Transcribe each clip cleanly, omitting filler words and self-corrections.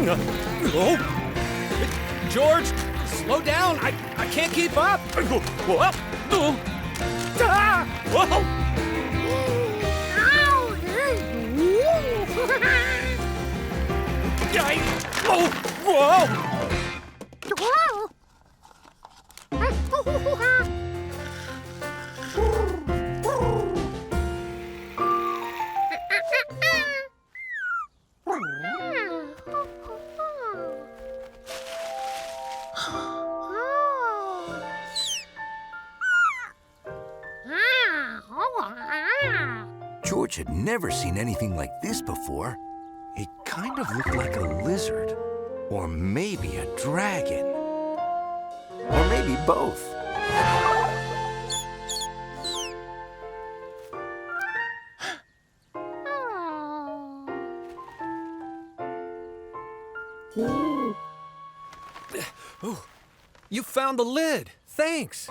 Oh. George, slow down. I can't keep up. Whoa. Ah. Whoa. Oh, whoa! George had never seen anything like this before. It kind of looked like a lizard, or maybe a dragon, or maybe both. Oh, you found the lid. Thanks.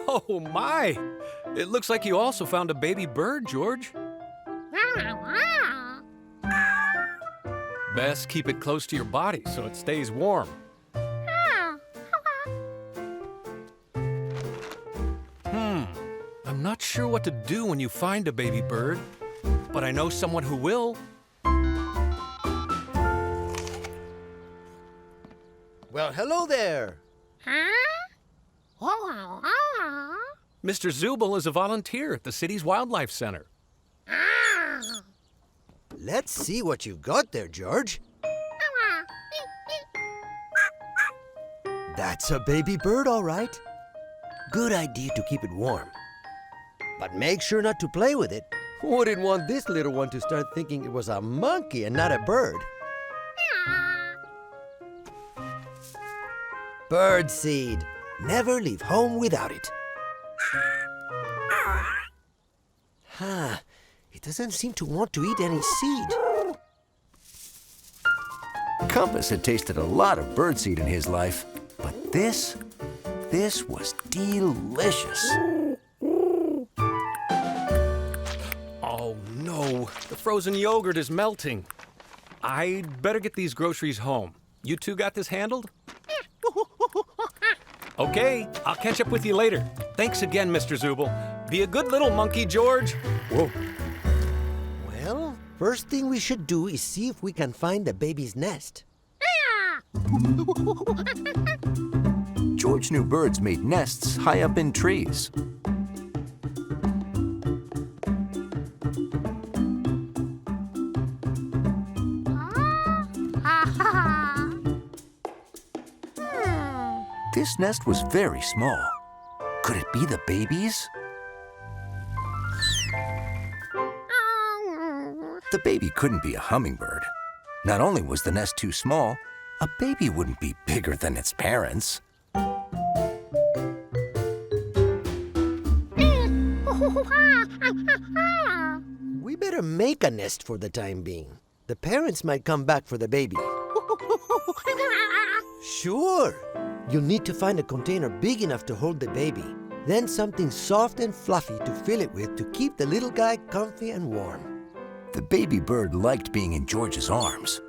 Oh, my. It looks like you also found a baby bird, George. Best keep it close to your body so it stays warm. I'm not sure what to do when you find a baby bird, but I know someone who will. Well, hello there. Mr. Zubel is a volunteer at the city's wildlife center. Let's see what you've got there, George. That's a baby bird, all right. Good idea to keep it warm. But make sure not to play with it. Wouldn't want this little one to start thinking it was a monkey and not a bird. Bird seed. Never leave home without it. It doesn't seem to want to eat any seed. Compass had tasted a lot of birdseed in his life, but this was delicious. Oh, no. The frozen yogurt is melting. I'd better get these groceries home. You two got this handled? Okay, I'll catch up with you later. Thanks again, Mr. Zubel. Be a good little monkey, George. Whoa. Well, first thing we should do is see if we can find the baby's nest. George knew birds made nests high up in trees. This nest was very small. Could it be the baby's? The baby couldn't be a hummingbird. Not only was the nest too small, a baby wouldn't be bigger than its parents. We better make a nest for the time being. The parents might come back for the baby. Sure. You'll need to find a container big enough to hold the baby. Then something soft and fluffy to fill it with to keep the little guy comfy and warm. The baby bird liked being in George's arms.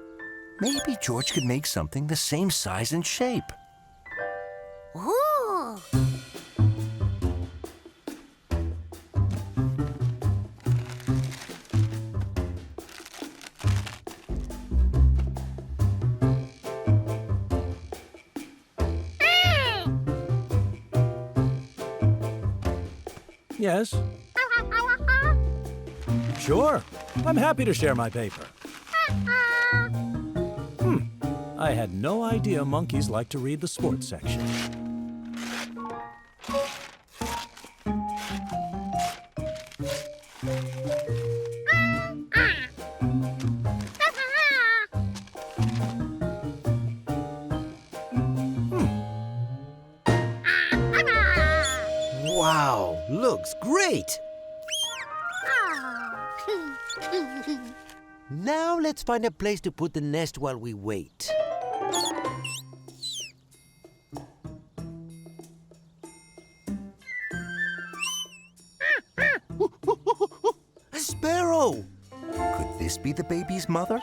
Maybe George could make something the same size and shape. Ooh. Yes? Sure. I'm happy to share my paper. I had no idea monkeys like to read the sports section. Wow, looks great! Now let's find a place to put the nest while we wait. A sparrow! Could this be the baby's mother?